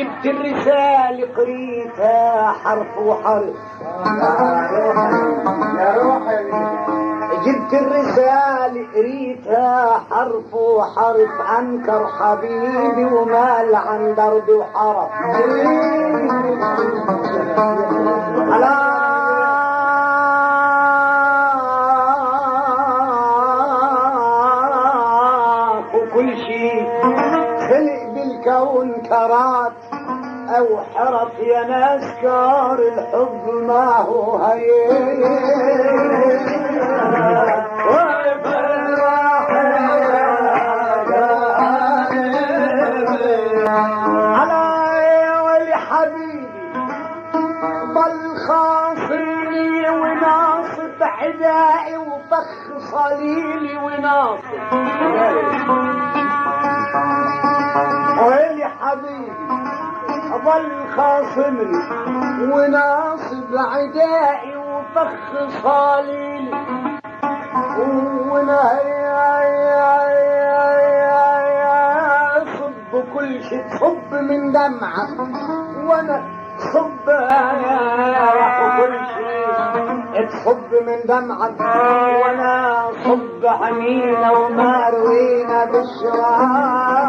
جبت الرسالة قريتها حرف وحرف يا روحي جبت الرسالة قريتها حرف وحرف أنكر حبيبي ومال عن درب وحرف وكل شيء خلق بالكون كرات او حرف يا ناس كار الحب ما هو على ولي حبيبي ضل خاصرني وناصب حدائي وفخ صليلي وناصب ويلي حبيبي ظل خاصمني وناصب عدائي وفخ صاليلي صب كل شي تصب من دمعة وانا صب وكل شي تصب من دمعة وانا صب عنينا وما روينا بالشرايع